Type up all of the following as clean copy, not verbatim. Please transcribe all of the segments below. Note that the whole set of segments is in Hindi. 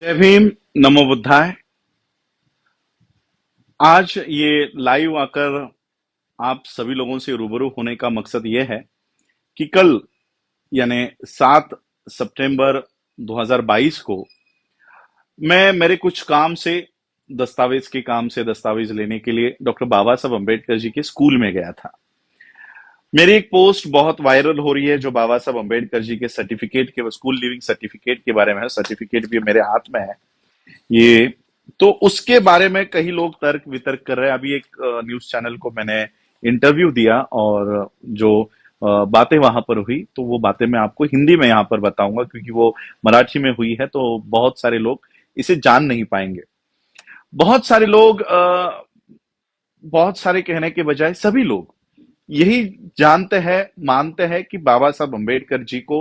जय भीम। नमो बुद्धाय। आज ये लाइव आकर आप सभी लोगों से रूबरू होने का मकसद ये है कि कल यानी 7 सितंबर 2022 को मैं मेरे कुछ काम से दस्तावेज लेने के लिए डॉक्टर बाबा साहब अम्बेडकर जी के स्कूल में गया था। मेरी एक पोस्ट बहुत वायरल हो रही है जो बाबा साहब अम्बेडकर जी के सर्टिफिकेट के स्कूल लिविंग सर्टिफिकेट के बारे में है। सर्टिफिकेट भी मेरे हाथ में है। ये तो उसके बारे में कई लोग तर्क वितर्क कर रहे हैं। अभी एक न्यूज चैनल को मैंने इंटरव्यू दिया और जो बातें वहां पर हुई तो वो बातें मैं आपको हिंदी में यहाँ पर बताऊंगा क्योंकि वो मराठी में हुई है तो बहुत सारे लोग इसे जान नहीं पाएंगे। बहुत सारे लोग बहुत सारे कहने के बजाय सभी लोग यही जानते हैं मानते हैं कि बाबा साहब अम्बेडकर जी को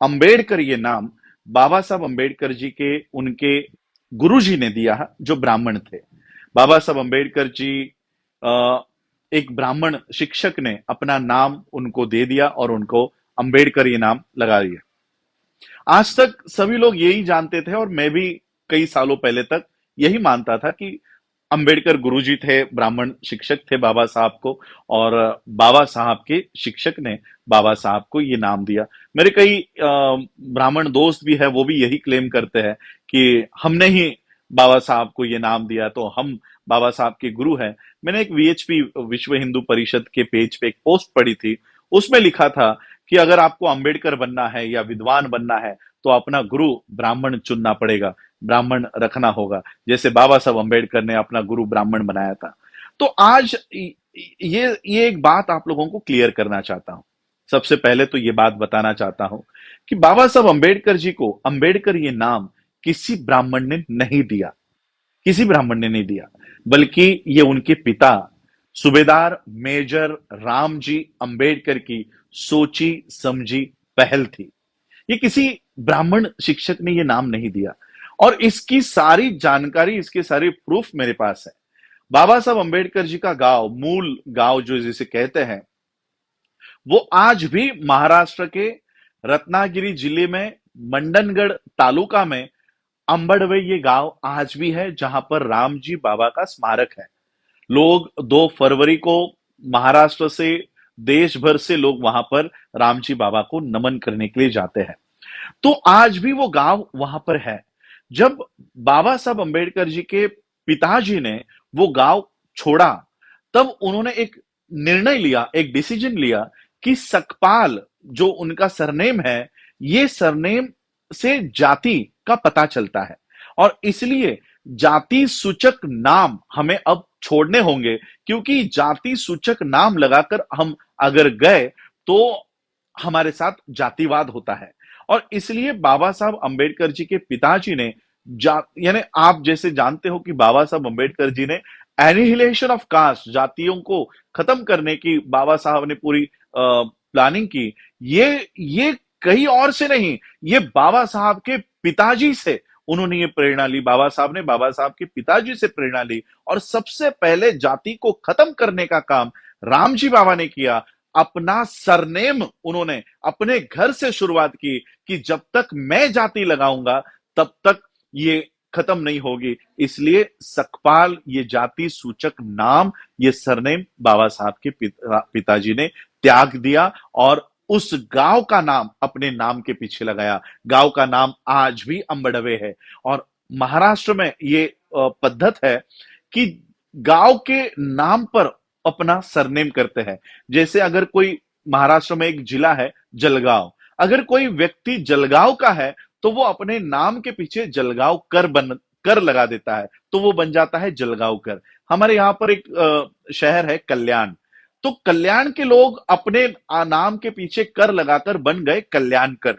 अम्बेडकर ये नाम बाबा साहब अम्बेडकर जी के उनके गुरु जी ने दिया जो ब्राह्मण थे। बाबा साहब अम्बेडकर जी अ, एक ब्राह्मण शिक्षक ने अपना नाम उनको दे दिया और उनको अम्बेडकर ये नाम लगा दिया। आज तक सभी लोग यही जानते थे और मैं भी कई सालों पहले तक यही मानता था कि अंबेडकर गुरुजी थे, ब्राह्मण शिक्षक थे बाबा साहब को और बाबा साहब के शिक्षक ने बाबा साहब को ये नाम दिया। मेरे कई ब्राह्मण दोस्त भी है वो भी यही क्लेम करते हैं कि हमने ही बाबा साहब को ये नाम दिया तो हम बाबा साहब के गुरु हैं। मैंने एक वीएचपी विश्व हिंदू परिषद के पेज पे एक पोस्ट पढ़ी थी। उसमें लिखा था कि अगर आपको अंबेडकर बनना है या विद्वान बनना है तो अपना गुरु ब्राह्मण चुनना पड़ेगा, ब्राह्मण रखना होगा, जैसे बाबा साहब अम्बेडकर ने अपना गुरु ब्राह्मण बनाया था। तो आज ये एक बात आप लोगों को क्लियर करना चाहता हूं। सबसे पहले तो ये बात बताना चाहता हूं कि बाबा साहब अम्बेडकर जी को अम्बेडकर ये नाम किसी ब्राह्मण ने नहीं दिया, किसी ब्राह्मण ने नहीं दिया, बल्कि ये उनके पिता सूबेदार मेजर रामजी अंबेडकर की सोची समझी पहल थी। ये किसी ब्राह्मण शिक्षक ने ये नाम नहीं दिया और इसकी सारी जानकारी इसके सारे प्रूफ मेरे पास है। बाबा साहब अंबेडकर जी का गांव, मूल गांव जो जिसे कहते हैं, वो आज भी महाराष्ट्र के रत्नागिरी जिले में मंडनगढ़ तालुका में अंबड़वे ये गांव आज भी है जहां पर रामजी बाबा का स्मारक है। लोग 2 फरवरी को महाराष्ट्र से देश भर से लोग वहां पर रामजी बाबा को नमन करने के लिए जाते हैं। तो आज भी वो गांव वहां पर है। जब बाबा साहब अंबेडकर जी के पिताजी ने वो गांव छोड़ा तब उन्होंने एक निर्णय लिया, एक डिसीजन लिया कि सकपाल जो उनका सरनेम है, ये सरनेम से जाति का पता चलता है और इसलिए जाति सूचक नाम हमें अब छोड़ने होंगे क्योंकि जाति सूचक नाम लगाकर हम अगर गए तो हमारे साथ जातिवाद होता है। और इसलिए बाबा साहब अंबेडकर जी के पिताजी ने यानी आप जैसे जानते हो कि बाबा साहब अंबेडकर जी ने एनिहिलेशन ऑफ कास्ट, जातियों को खत्म करने की बाबा साहब ने पूरी प्लानिंग की। ये कहीं और से नहीं, ये बाबा साहब के पिताजी से उन्होंने ये प्रेरणा ली। बाबा साहब ने बाबा साहब के पिताजी से प्रेरणा ली और सबसे पहले जाति को खत्म करने का काम रामजी बाबा ने किया। अपना सरनेम उन्होंने अपने घर से शुरुआत की कि जब तक मैं जाति लगाऊंगा तब तक ये खत्म नहीं होगी। इसलिए सकपाल ये जाति सूचक नाम, ये सरनेम बाबा साहब के पिताजी ने त्याग दिया और उस गांव का नाम अपने नाम के पीछे लगाया। गांव का नाम आज भी अंबड़वे है और महाराष्ट्र में ये पद्धत है कि गांव के नाम पर अपना सरनेम करते हैं। जैसे अगर कोई महाराष्ट्र में एक जिला है जलगांव, अगर कोई व्यक्ति जलगांव का है तो वो अपने नाम के पीछे जलगांव कर लगा देता है तो वो बन जाता है जलगांव कर। हमारे यहाँ पर एक शहर है कल्याण, तो कल्याण के लोग अपने नाम के पीछे कर लगाकर बन गए कल्याण कर।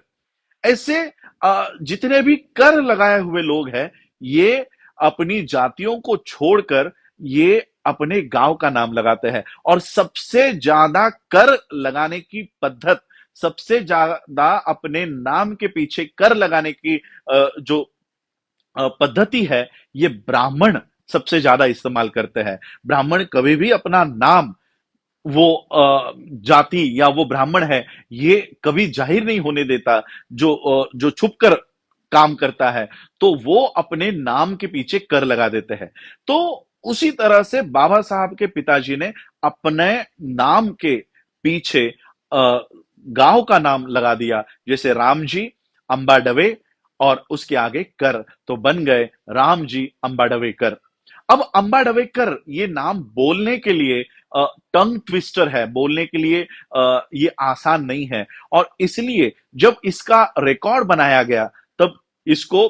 ऐसे जितने भी कर लगाए हुए लोग हैं ये अपनी जातियों को छोड़कर ये अपने गांव का नाम लगाते हैं और सबसे ज्यादा कर लगाने की पद्धत, सबसे ज्यादा अपने नाम के पीछे कर लगाने की जो पद्धति है ये ब्राह्मण सबसे ज्यादा इस्तेमाल करते हैं। ब्राह्मण कभी भी अपना नाम वो जाति या वो ब्राह्मण है ये कभी जाहिर नहीं होने देता। जो छुपकर काम करता है तो वो अपने नाम के पीछे कर लगा देते हैं। तो उसी तरह से बाबा साहब के पिताजी ने अपने नाम के पीछे गांव का नाम लगा दिया, जैसे रामजी अंबाडवे और उसके आगे कर, तो बन गए रामजी अंबाडवेकर। अब अंबाडवेकर ये नाम बोलने के लिए टंग ट्विस्टर है, बोलने के लिए ये आसान नहीं है, और इसलिए जब इसका रिकॉर्ड बनाया गया तब इसको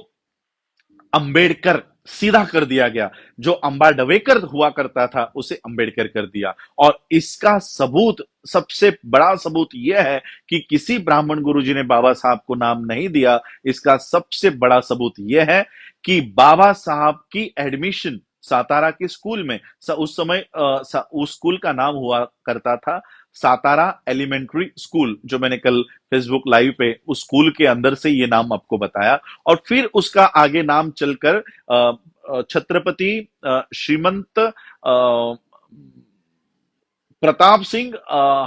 अंबेडकर सीधा कर दिया गया। जो अंबाडवेकर हुआ करता था उसे अंबेडकर कर दिया। और इसका सबूत, सबसे बड़ा सबूत यह है कि किसी ब्राह्मण गुरुजी ने बाबा साहब को नाम नहीं दिया। इसका सबसे बड़ा सबूत यह है कि बाबा साहब की एडमिशन सातारा के स्कूल में, उस समय उस स्कूल का नाम हुआ करता था सातारा एलिमेंट्री स्कूल, जो मैंने कल फेसबुक लाइव पे उस स्कूल के अंदर से ये नाम आपको बताया। और फिर उसका आगे नाम चलकर छत्रपति श्रीमंत प्रताप सिंह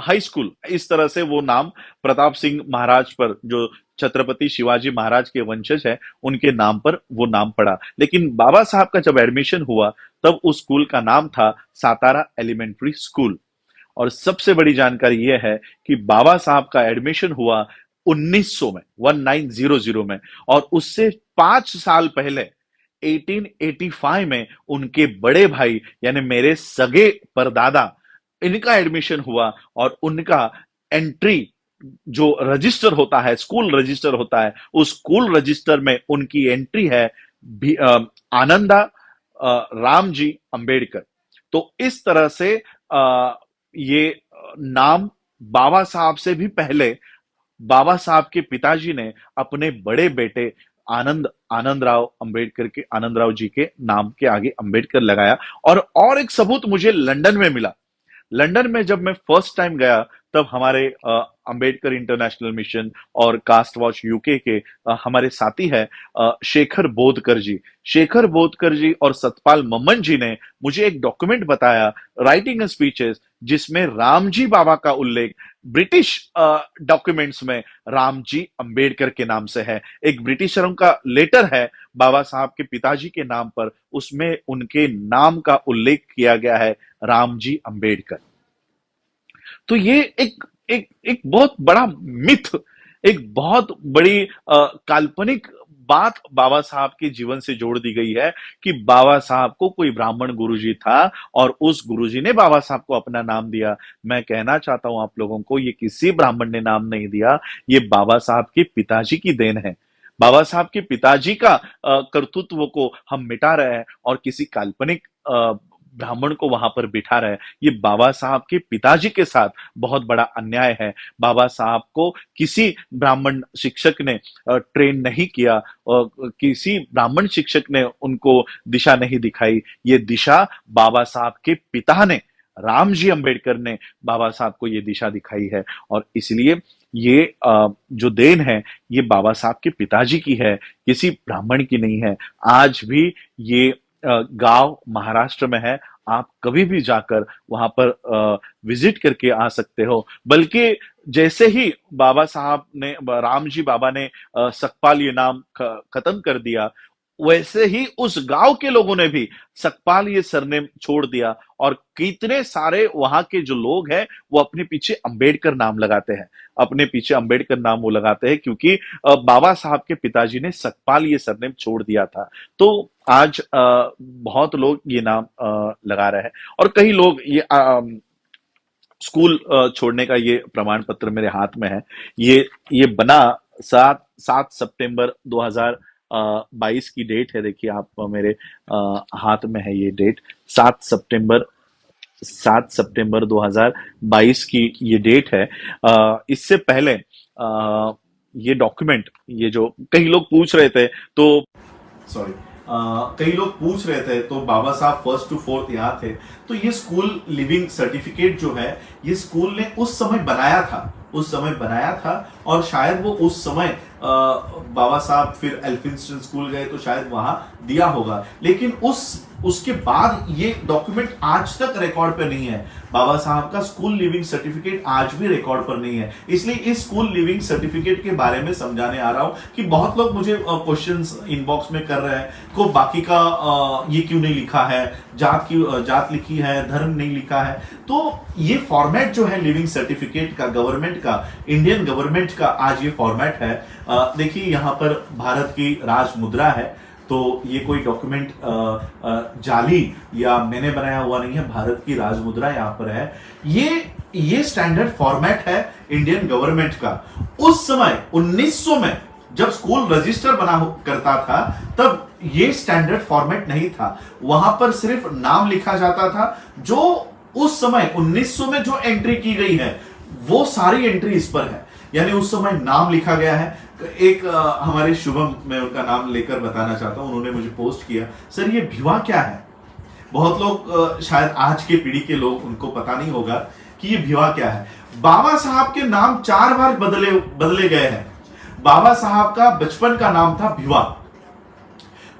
हाई स्कूल, इस तरह से वो नाम प्रताप सिंह महाराज पर, जो छत्रपति शिवाजी महाराज के वंशज है, उनके नाम पर वो नाम पड़ा। लेकिन बाबा साहब का जब एडमिशन हुआ तब उस स्कूल का नाम था सातारा एलिमेंट्री स्कूल। और सबसे बड़ी जानकारी यह है कि बाबा साहब का एडमिशन हुआ 1900 में, 1900 में, और उससे 5 साल पहले 1885 में उनके बड़े भाई यानी मेरे सगे परदादा, इनका एडमिशन हुआ। और उनका एंट्री जो रजिस्टर होता है, स्कूल रजिस्टर होता है, उस स्कूल रजिस्टर में उनकी एंट्री है आनंदा रामजी अंबेडकर। तो इस तरह से ये नाम बाबा साहब से भी पहले बाबा साहब के पिताजी ने अपने बड़े बेटे आनंदराव अंबेडकर के, आनंदराव जी के नाम के आगे अंबेडकर लगाया। और एक सबूत मुझे लंदन में मिला। लंदन में जब मैं फर्स्ट टाइम गया तब हमारे अंबेडकर इंटरनेशनल मिशन और कास्ट वॉच यूके के हमारे साथी है शेखर बोधकर जी। शेखर बोधकर जी और सतपाल मम्मन जी ने मुझे एक डॉक्यूमेंट बताया, राइटिंग स्पीचेस, जिसमें रामजी बाबा का उल्लेख ब्रिटिश डॉक्यूमेंट्स में रामजी अंबेडकर के नाम से है। एक ब्रिटिशरों का लेटर है बाबा साहब के पिताजी के नाम पर, उसमें उनके नाम का उल्लेख किया गया है रामजी अंबेडकर। तो ये एक बहुत बड़ा मिथ, एक बहुत बड़ी काल्पनिक बात बाबा साहब के जीवन से जोड़ दी गई है कि बाबा साहब को कोई ब्राह्मण गुरुजी था और उस गुरुजी ने बाबा साहब को अपना नाम दिया। मैं कहना चाहता हूं आप लोगों को, ये किसी ब्राह्मण ने नाम नहीं दिया, ये बाबा साहब के पिताजी की देन है। बाबा साहब के पिताजी का कर्तृत्व को हम मिटा रहे हैं और किसी काल्पनिक ब्राह्मण को वहां पर बिठा रहे हैं। ये बाबा साहब के पिताजी के साथ बहुत बड़ा अन्याय है। बाबा साहब को किसी ब्राह्मण शिक्षक ने ट्रेन नहीं किया और किसी ब्राह्मण शिक्षक ने उनको दिशा नहीं दिखाई। ये दिशा बाबा साहब के पिता ने, रामजी अंबेडकर ने बाबा साहब को ये दिशा दिखाई है। और इसलिए ये जो देन है ये बाबा साहब के पिताजी की है, किसी ब्राह्मण की नहीं है। आज भी ये गांव महाराष्ट्र में है, आप कभी भी जाकर वहां पर विजिट करके आ सकते हो। बल्कि जैसे ही बाबा साहब ने, रामजी बाबा ने सकपाल ये नाम खत्म कर दिया, वैसे ही उस गांव के लोगों ने भी सकपाल ये सरनेम छोड़ दिया। और कितने सारे वहां के जो लोग हैं वो अपने पीछे अंबेडकर नाम लगाते हैं, अपने पीछे अंबेडकर नाम वो लगाते हैं क्योंकि बाबा साहब के पिताजी ने सकपाल ये सरनेम छोड़ दिया था। तो आज बहुत लोग ये नाम लगा रहे हैं। और कई लोग ये स्कूल छोड़ने का ये प्रमाण पत्र मेरे हाथ में है। ये बना 7 सितंबर 2022 की डेट है। देखिए आप, मेरे हाथ में है ये डेट, 7 सितंबर 2022 की ये डेट है। इससे पहले ये डॉक्यूमेंट, ये जो कई लोग पूछ रहे थे तो सॉरी कई लोग पूछ रहे थे तो बाबा साहब 1st to 4th यहाँ थे। तो ये स्कूल लिविंग सर्टिफिकेट जो है ये स्कूल ने उस समय बनाया था और शायद वो उस समय बाबा साहब फिर एल्फिंस्टन स्कूल गए तो शायद वहां दिया होगा, लेकिन उसके बाद ये डॉक्यूमेंट आज तक रिकॉर्ड पे नहीं है। बाबा साहब का स्कूल लिविंग सर्टिफिकेट आज भी रिकॉर्ड पर नहीं है। इसलिए इस स्कूल लिविंग सर्टिफिकेट के बारे में समझाने आ रहा हूं कि बहुत लोग मुझे क्वेश्चंस इनबॉक्स में कर रहे हैं को बाकी का ये क्यों नहीं लिखा है, जात लिखी है, धर्म नहीं लिखा है। तो ये फॉर्मेट जो है लिविंग सर्टिफिकेट का, गवर्नमेंट का, इंडियन गवर्नमेंट का आज ये फॉर्मेट है। देखिए यहां पर भारत की राज मुद्रा है, तो ये कोई डॉक्यूमेंट जाली या मैंने बनाया हुआ नहीं है, भारत की राज मुद्रा यहां पर है। ये स्टैंडर्ड फॉर्मेट है इंडियन गवर्नमेंट का। उस समय 1900 में जब स्कूल रजिस्टर बना करता था तब ये स्टैंडर्ड फॉर्मेट नहीं था, वहां पर सिर्फ नाम लिखा जाता था। जो उस समय 1900 में जो एंट्री की गई है वो सारी एंट्री इस पर है, यानी उस समय नाम लिखा गया है। एक हमारे शुभम, मैं उनका नाम लेकर बताना चाहता हूं, उन्होंने मुझे पोस्ट किया, सर ये भिवा क्या है। बहुत लोग शायद आज के पीढ़ी के लोग उनको पता नहीं होगा कि ये भिवा क्या है। बाबा साहब के नाम 4 बार बदले गए हैं। बाबा साहब का बचपन का नाम था भिवा,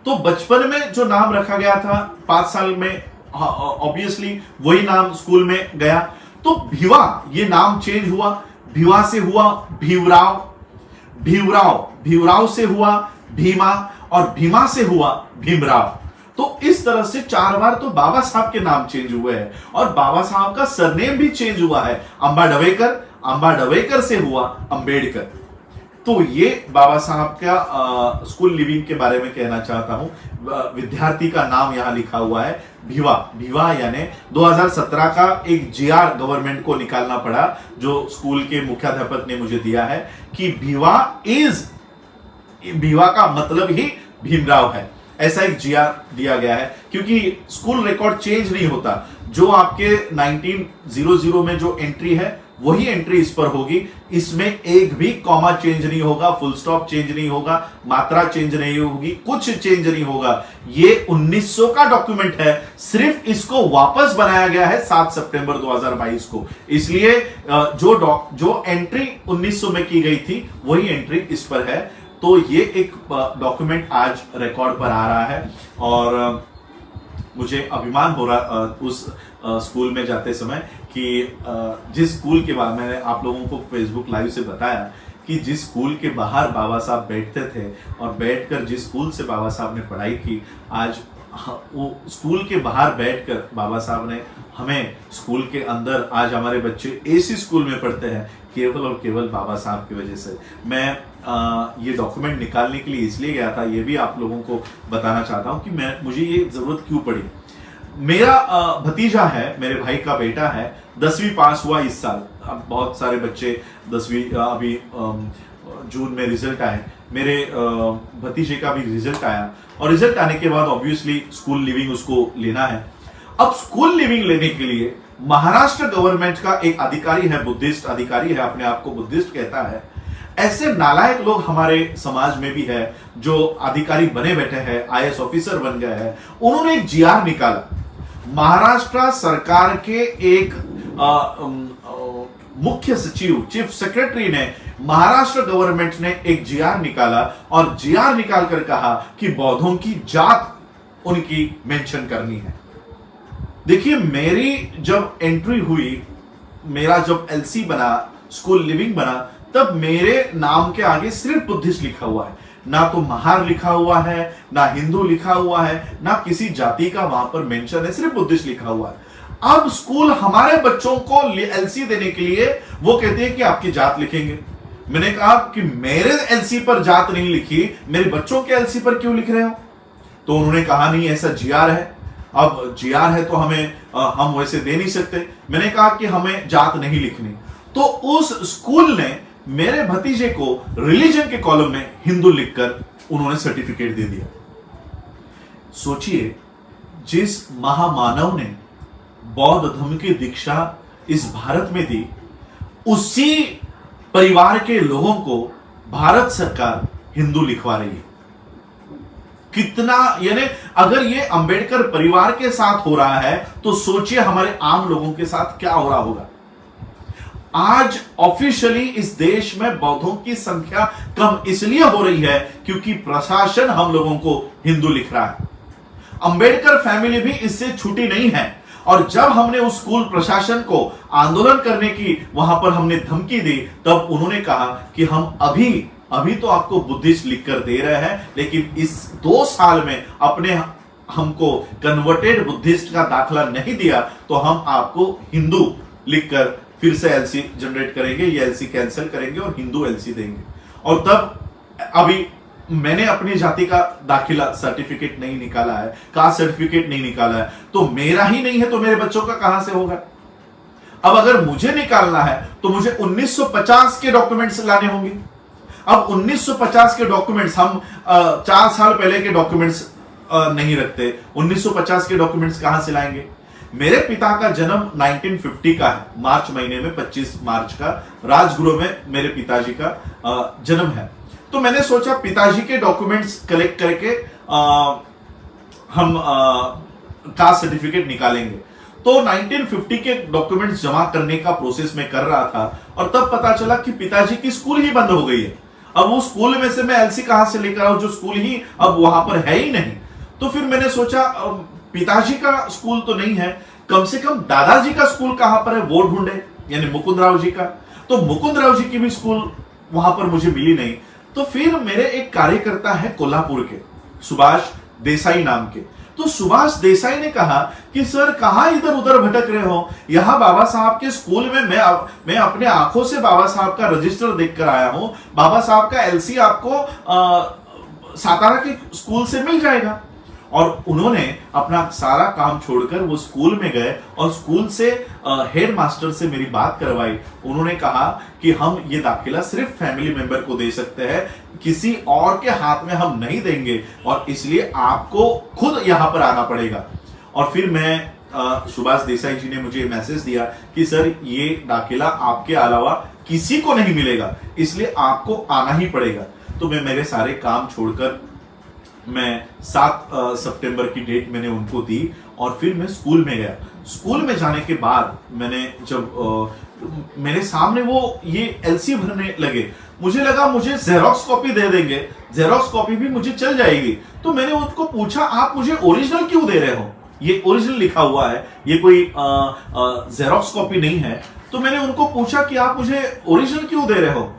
तो बचपन में जो नाम रखा गया था 5 साल में ऑब्वियसली वही नाम स्कूल में गया, तो भिवा ये नाम चेंज हुआ। भिवा से हुआ भीमराव, भीमराव से हुआ भीमा, और भीमा से हुआ भीमराव। तो इस तरह से 4 बार तो बाबा साहब के नाम चेंज हुए हैं, और बाबा साहब का सरनेम भी चेंज हुआ है। अंबाडवेकर से हुआ अंबेडकर। तो ये बाबा साहब का स्कूल लिविंग के बारे में कहना चाहता हूं। विद्यार्थी का नाम यहां लिखा हुआ है भिवा, यानी 2017 का एक जीआर गवर्नमेंट को निकालना पड़ा, जो स्कूल के मुख्याध्यापक ने मुझे दिया है कि भिवा का मतलब ही भीमराव है। ऐसा एक जीआर दिया गया है, क्योंकि स्कूल रिकॉर्ड चेंज नहीं होता। जो आपके 1900 में जो एंट्री है वही एंट्री इस पर होगी। इसमें एक भी कॉमा चेंज नहीं होगा, फुल स्टॉप चेंज नहीं होगा, मात्रा चेंज नहीं होगी, कुछ चेंज नहीं होगा। ये 1900 का डॉक्यूमेंट है, सिर्फ इसको वापस बनाया गया है 7 सितंबर 2022 को। इसलिए जो एंट्री 1900 में की गई थी वही एंट्री इस पर है। तो ये एक डॉक्यूमेंट आज रिकॉर्ड पर आ रहा है, और मुझे अभिमान हो रहा उस स्कूल में जाते समय कि जिस स्कूल के बारे में मैंने आप लोगों को फेसबुक लाइव से बताया कि जिस स्कूल के बाहर बाबा साहब बैठते थे और बैठकर जिस स्कूल से बाबा साहब ने पढ़ाई की, आज वो स्कूल के बाहर बैठकर बाबा साहब ने हमें स्कूल के अंदर, आज हमारे बच्चे एसी स्कूल में पढ़ते हैं केवल और केवल बाबा साहब की वजह से। मैं ये डॉक्यूमेंट निकालने के लिए इसलिए गया था, ये भी आप लोगों को बताना चाहता हूं कि मुझे ये जरूरत क्यों पड़ी। मेरा भतीजा है, मेरे भाई का बेटा है, 10वीं पास हुआ इस साल। अब बहुत सारे बच्चे 10वीं अभी जून में रिजल्ट आए, मेरे भतीजे का भी रिजल्ट आया, और रिजल्ट आने के बाद ऑब्वियसली स्कूल लिविंग उसको लेना है। अब स्कूल लिविंग लेने के लिए महाराष्ट्र गवर्नमेंट का एक अधिकारी है, बुद्धिस्ट अधिकारी है, अपने आप को बुद्धिस्ट कहता है। ऐसे नालायक लोग हमारे समाज में भी है जो अधिकारी बने बैठे हैं, आईएएस ऑफिसर बन गए हैं। उन्होंने एक जीआर निकाला, महाराष्ट्र सरकार के एक मुख्य सचिव, चीफ सेक्रेटरी ने, महाराष्ट्र गवर्नमेंट ने एक जीआर निकाला, और जीआर निकाल कर कहा कि बौद्धों की जात उनकी मेंशन करनी है। देखिए, मेरी जब एंट्री हुई, मेरा जब एलसी बना, स्कूल लिविंग बना, तब मेरे नाम के आगे सिर्फ बुद्धिस्ट लिखा हुआ है, ना तो महार लिखा हुआ है, ना हिंदू लिखा हुआ है, ना किसी जाति का वहां पर मेंशन है, सिर्फ बुद्धिस्ट लिखा हुआ है। अब स्कूल हमारे बच्चों को एलसी देने के लिए वो कहते हैं कि आपकी जात लिखेंगे। मैंने कहा कि मेरे एलसी पर जात नहीं लिखी, मेरे बच्चों के एलसी पर क्यों लिख रहे हो? तो उन्होंने कहा नहीं, ऐसा जीआर है। अब जीआर है तो हम वैसे दे नहीं सकते। मैंने कहा कि हमें जात नहीं लिखनी। तो उस स्कूल ने मेरे भतीजे को रिलीजन के कॉलम में हिंदू लिखकर उन्होंने सर्टिफिकेट दे दिया। सोचिए, जिस महामानव ने बौद्ध धर्म की दीक्षा इस भारत में दी, उसी परिवार के लोगों को भारत सरकार हिंदू लिखवा रही है। कितना, यानी अगर ये अंबेडकर परिवार के साथ हो रहा है तो सोचिए हमारे आम लोगों के साथ क्या हो रहा होगा। आज ऑफिशियली इस देश में बौद्धों की संख्या कम इसलिए हो रही है क्योंकि प्रशासन हम लोगों को हिंदू लिख रहा है। अंबेडकर फैमिली भी इससे छूटी नहीं है। और जब हमने उस स्कूल प्रशासन को आंदोलन करने की वहां पर हमने धमकी दी, तब उन्होंने कहा कि हम अभी तो आपको बुद्धिस्ट लिखकर दे रहे हैं, लेकिन इस 2 साल में अपने हमको कन्वर्टेड बुद्धिस्ट का दाखला नहीं दिया तो हम आपको हिंदू लिखकर फिर से एलसी जनरेट करेंगे, ये एलसी कैंसिल करेंगे और हिंदू एलसी देंगे। और तब अभी मैंने अपनी जाति का दाखिला सर्टिफिकेट नहीं निकाला है, कास्ट सर्टिफिकेट नहीं निकाला है, तो मेरा ही नहीं है तो मेरे बच्चों का कहां से होगा। अब अगर मुझे निकालना है तो मुझे 1950 के डॉक्यूमेंट्स लाने होंगे। अब 1950 के डॉक्यूमेंट्स हम 4 साल पहले के डॉक्यूमेंट्स नहीं रखते। 1950 के डॉक्यूमेंट्स कहां से लाएंगे। मेरे पिता का जन्म 1950 का है, मार्च महीने में 25 मार्च का राजगुरु में मेरे पिताजी का जन्म है। तो मैंने सोचा पिताजी के डॉक्यूमेंट्स कलेक्ट करके हम कास्ट सर्टिफिकेट निकालेंगे। तो 1950 के डॉक्यूमेंट्स जमा करने का प्रोसेस में कर रहा था और तब पता चला कि पिताजी की स्कूल ही बंद हो गई है। अब वो स्कूल में से मैं एलसी कहां से लेकर आऊं, जो स्कूल ही अब वहां पर है ही नहीं। तो फिर मैंने सोचा पिताजी का स्कूल तो नहीं है, कम से कम दादाजी का स्कूल कहां पर है वो ढूंढे, यानी मुकुंद राव जी का। तो मुकुंद राव जी की भी स्कूल वहां पर मुझे मिली नहीं। तो फिर मेरे एक कार्यकर्ता है कोल्हापुर के, सुभाष देसाई नाम के। तो सुभाष देसाई ने कहा कि सर कहां इधर उधर भटक रहे हो, यहां बाबा साहब के स्कूल में मैं अपने आंखों से बाबा साहब का रजिस्टर देखकर आया हूं। बाबा साहब का एलसी आपको सातारा के स्कूल से मिल जाएगा। और उन्होंने अपना सारा काम छोड़कर वो स्कूल में गए और स्कूल से हेड मास्टर से मेरी बात करवाई। उन्होंने कहा कि हम ये दाखिला सिर्फ फैमिली मेंबर को दे सकते हैं, किसी और के हाथ में हम नहीं देंगे और इसलिए आपको खुद यहां पर आना पड़ेगा। और फिर मैं सुभाष देसाई जी ने मुझे मैसेज दिया कि सर ये दाखिला आपके अलावा किसी को नहीं मिलेगा, इसलिए आपको आना ही पड़ेगा। तो मैं मेरे सारे काम छोड़कर मैं 7 सितंबर की डेट मैंने उनको दी और फिर मैं स्कूल में गया। स्कूल में जाने के बाद मैंने जब मेरे सामने वो ये एलसी भरने लगे, मुझे लगा मुझे जेरोक्स कॉपी दे देंगे, जेरोक्स कॉपी भी मुझे चल जाएगी। तो मैंने उनको पूछा आप मुझे ओरिजिनल क्यों दे रहे हो, ये ओरिजिनल लिखा हुआ है, ये कोई जेरोक्स कॉपी नहीं है। तो मैंने उनको पूछा कि आप मुझे ओरिजिनल क्यों दे रहे हो,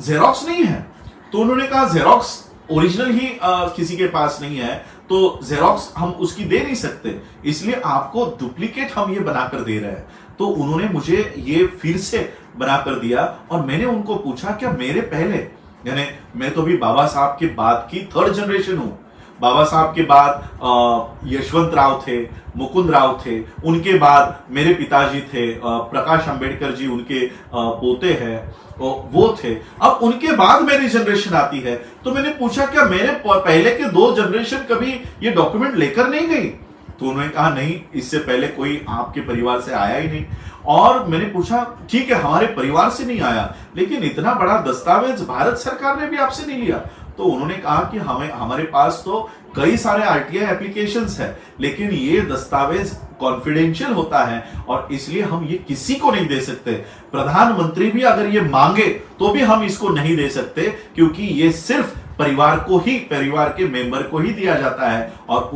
जेरोक्स नहीं है। तो उन्होंने कहा जेरोक्स ओरिजिनल ही किसी के पास नहीं है तो जेरोक्स हम उसकी दे नहीं सकते, इसलिए आपको डुप्लीकेट हम ये बनाकर दे रहे हैं। तो उन्होंने मुझे ये फिर से बनाकर दिया और मैंने उनको पूछा क्या मेरे पहले, यानी मैं तो भी बाबा साहब के बाद की 3rd जनरेशन हूं। बाबा साहब के बाद यशवंत राव थे, मुकुंद राव थे, उनके बाद मेरे पिताजी थे, प्रकाश अंबेडकर जी उनके पोते हैं, वो थे। अब उनके बाद मेरी जनरेशन आती है। तो मैंने पूछा क्या मेरे पहले के 2 जनरेशन कभी ये डॉक्यूमेंट लेकर नहीं गई। तो उन्होंने कहा नहीं, इससे पहले कोई आपके परिवार से आया ही नहीं। और मैंने पूछा ठीक है हमारे परिवार से नहीं आया, लेकिन इतना बड़ा दस्तावेज भारत सरकार ने भी आपसे नहीं लिया। तो उन्होंने कहा कि हमारे पास तो कई सारे आरटीआई एप्लीकेशंस है, लेकिन ये दस्तावेज कॉन्फिडेंशियल होता है और इसलिए हम ये किसी को नहीं दे सकते। प्रधानमंत्री भी अगर ये मांगे तो भी हम इसको नहीं दे सकते, क्योंकि ये सिर्फ परिवार के मेंबर को ही दिया जाता है। और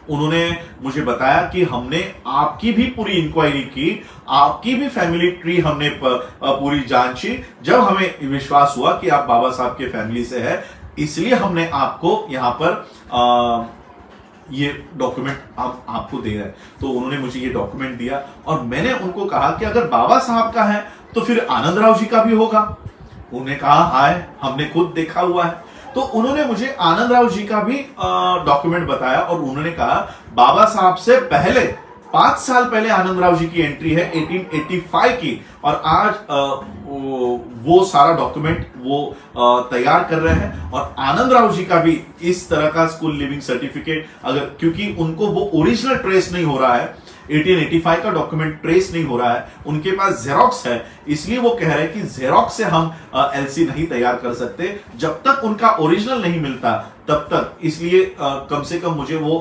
उन्होंने मुझे बताया कि हमने आपकी भी पूरी इंक्वायरी की, आपकी भी फैमिली ट्री हमने पूरी जांची। जब हमें विश्वास हुआ कि आप बाबा साहब के फैमिली से है, इसलिए हमने आपको यहां पर ये डॉक्यूमेंट आपको दे रहे हैं। तो उन्होंने मुझे ये डॉक्यूमेंट दिया और मैंने उनको कहा कि अगर बाबा साहब का है तो फिर आनंद राव जी का भी होगा। उन्होंने कहा हाय हमने खुद देखा हुआ है। तो उन्होंने मुझे आनंद राव जी का भी डॉक्यूमेंट बताया और उन्होंने कहा बाबा साहब से पहले 5 साल पहले आनंद राव जी की एंट्री है 1885 की, और आज वो सारा डॉक्यूमेंट वो तैयार कर रहे हैं। और आनंद राव जी का भी इस तरह का स्कूल लिविंग सर्टिफिकेट, अगर क्योंकि उनको वो ओरिजिनल ट्रेस नहीं हो रहा है, 1885 का डॉक्यूमेंट ट्रेस नहीं हो रहा है, उनके पास जेरोक्स है, इसलिए वो कह रहे हैं कि जेरोक्स से हम एलसी नहीं तैयार कर सकते। जब तक उनका ओरिजिनल नहीं मिलता तब तक, इसलिए कम से कम मुझे वो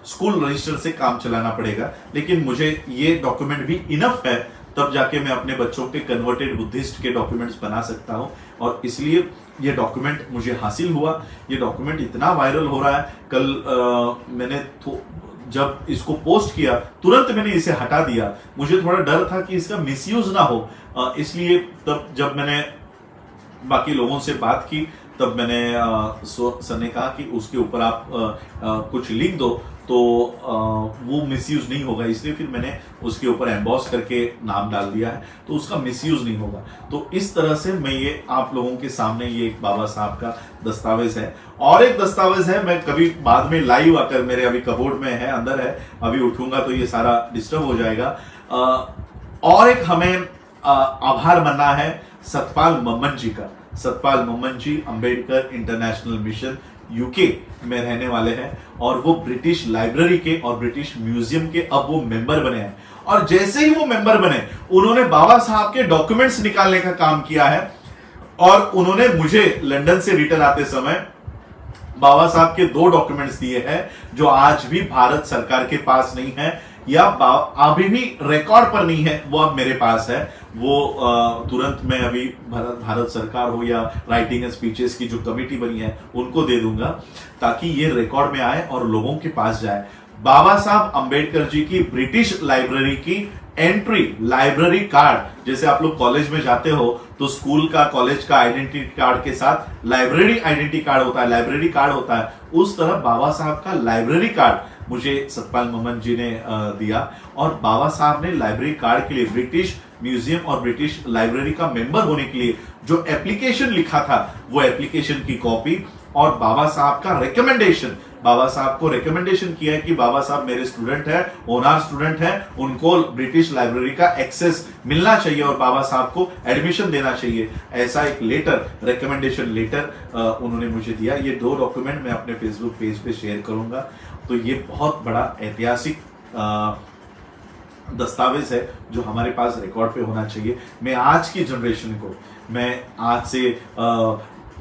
स्कूल रजिस्टर से काम चलाना पड़ेगा, लेकिन मुझे ये डॉक्यूमेंट भी इनफ है, तब जाके मैं अपने बच्चों के कन्वर्टेड बुद्धिस्ट के डॉक्यूमेंट्स बना सकता हूं। और इसलिए ये डॉक्यूमेंट मुझे हासिल हुआ। ये डॉक्यूमेंट इतना वायरल हो रहा है, कल मैंने जब इसको पोस्ट किया तुरंत मैंने इसे हटा दिया। मुझे थोड़ा डर था कि इसका मिसयूज ना हो, इसलिए तब जब मैंने बाकी लोगों से बात की, तब मैंने सर ने कहा कि उसके ऊपर आप कुछ लिख दो तो वो मिसयूज नहीं होगा, इसलिए फिर मैंने उसके ऊपर एम्बॉस करके नाम डाल दिया है, तो उसका मिसयूज नहीं होगा। तो इस तरह से मैं ये आप लोगों के सामने ये एक बाबा साहब का दस्तावेज है। और एक दस्तावेज है, मैं कभी बाद में लाइव आकर, मेरे अभी कबोर्ड में है, अंदर है, अभी उठूंगा तो ये सारा डिस्टर्ब हो जाएगा। और एक हमें आभार मानना है सतपाल मम्मन जी का। सतपाल मम्मन जी अंबेडकर इंटरनेशनल मिशन यूके में रहने वाले हैं, और वो ब्रिटिश लाइब्रेरी के और ब्रिटिश म्यूजियम के अब वो मेंबर बने हैं। और जैसे ही वो मेंबर बने, उन्होंने बाबा साहब के डॉक्यूमेंट्स निकालने का काम किया है। और उन्होंने मुझे लंदन से रिटर्न आते समय बाबा साहब के 2 डॉक्यूमेंट्स दिए हैं, जो आज भी भारत सरकार के पास नहीं है, या अभी भी रिकॉर्ड पर नहीं है, वो अब मेरे पास है। वो तुरंत मैं अभी भारत सरकार हो या राइटिंग एंड स्पीचेस की जो कमेटी बनी है उनको दे दूंगा, ताकि ये रिकॉर्ड में आए और लोगों के पास जाए। बाबा साहब अंबेडकर जी की ब्रिटिश लाइब्रेरी की एंट्री लाइब्रेरी कार्ड, जैसे आप लोग कॉलेज में जाते हो तो स्कूल का, कॉलेज का आइडेंटिटी कार्ड के साथ लाइब्रेरी आइडेंटिटी कार्ड होता है, लाइब्रेरी कार्ड होता है, उस तरह बाबा साहब का लाइब्रेरी कार्ड मुझे सतपाल मम्मन जी ने दिया। और बाबा साहब ने लाइब्रेरी कार्ड के लिए, ब्रिटिश म्यूजियम और ब्रिटिश लाइब्रेरी का मेंबर होने के लिए जो एप्लीकेशन लिखा था, वो एप्लीकेशन की कॉपी, और बाबा साहब का रिकमेंडेशन, बाबा साहब को रिकमेंडेशन किया है कि बाबा साहब मेरे स्टूडेंट है, ऑनर स्टूडेंट है, उनको ब्रिटिश लाइब्रेरी का एक्सेस मिलना चाहिए और बाबा साहब को एडमिशन देना चाहिए। ऐसा एक लेटर, रिकमेंडेशन लेटर उन्होंने मुझे दिया। ये 2 डॉक्यूमेंट मैं अपने फेसबुक पेज पे शेयर करूंगा। तो ये बहुत बड़ा ऐतिहासिक दस्तावेज है जो हमारे पास रिकॉर्ड पे होना चाहिए। मैं आज की जनरेशन को, मैं आज से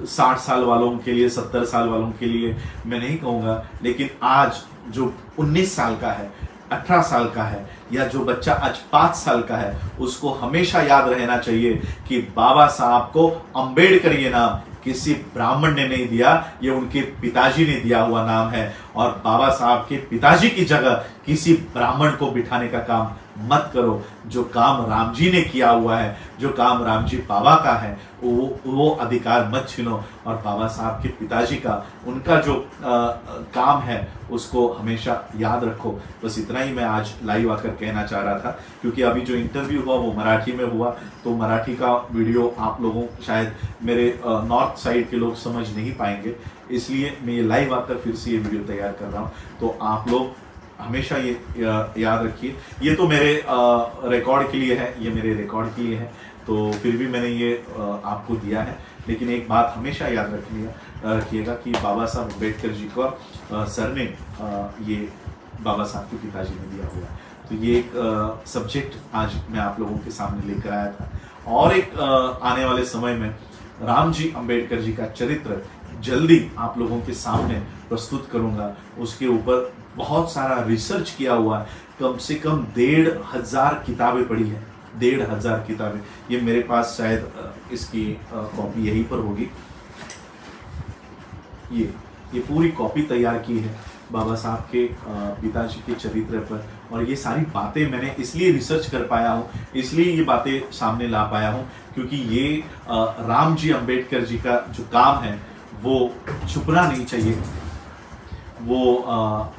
60 साल वालों के लिए, 70 साल वालों के लिए मैं नहीं कहूंगा, लेकिन आज जो 19 साल का है, 18 साल का है, या जो बच्चा आज 5 साल का है, उसको हमेशा याद रहना चाहिए कि बाबा साहब को अंबेडकर ये नाम किसी ब्राह्मण ने नहीं दिया, ये उनके पिताजी ने दिया हुआ नाम है। और बाबा साहब के पिताजी की जगह किसी ब्राह्मण को बिठाने का काम मत करो। जो काम राम जी ने किया हुआ है, जो काम राम जी बाबा का है, वो अधिकार मत छीनो। और बाबा साहब के पिताजी का, उनका जो काम है, उसको हमेशा याद रखो। बस इतना ही मैं आज लाइव आकर कहना चाह रहा था, क्योंकि अभी जो इंटरव्यू हुआ वो मराठी में हुआ, तो मराठी का वीडियो आप लोगों, शायद मेरे नॉर्थ साइड के लोग समझ नहीं पाएंगे, इसलिए मैं ये लाइव आकर फिर से ये वीडियो तैयार कर रहा हूँ। तो आप लोग हमेशा ये याद रखिए, ये तो मेरे रिकॉर्ड के लिए है, ये मेरे रिकॉर्ड के लिए है, तो फिर भी मैंने ये आपको दिया है। लेकिन एक बात हमेशा याद रखिएगा कि बाबा साहब अम्बेडकर जी का सरनेम ये बाबा साहब के पिताजी ने दिया हुआ है। तो ये एक सब्जेक्ट आज मैं आप लोगों के सामने लेकर आया था। और एक आने वाले समय में राम जी अम्बेडकर जी का चरित्र जल्दी आप लोगों के सामने प्रस्तुत करूंगा। उसके ऊपर बहुत सारा रिसर्च किया हुआ है, कम से कम 1500 किताबें पढ़ी है, 1500 किताबें। ये मेरे पास शायद इसकी कॉपी यहीं पर होगी। ये पूरी कॉपी तैयार की है बाबा साहब के पिताजी के चरित्र पर। और ये सारी बातें मैंने इसलिए रिसर्च कर पाया हूँ, इसलिए ये बातें सामने ला पाया हूँ, क्योंकि ये राम जी अम्बेडकर जी का जो काम है वो छुपना नहीं चाहिए, वो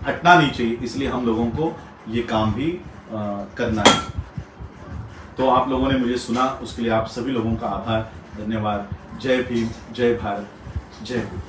हटना नहीं चाहिए। इसलिए हम लोगों को ये काम भी करना है। तो आप लोगों ने मुझे सुना, उसके लिए आप सभी लोगों का आभार, धन्यवाद। जय भीम, जय भारत, जय हिंद।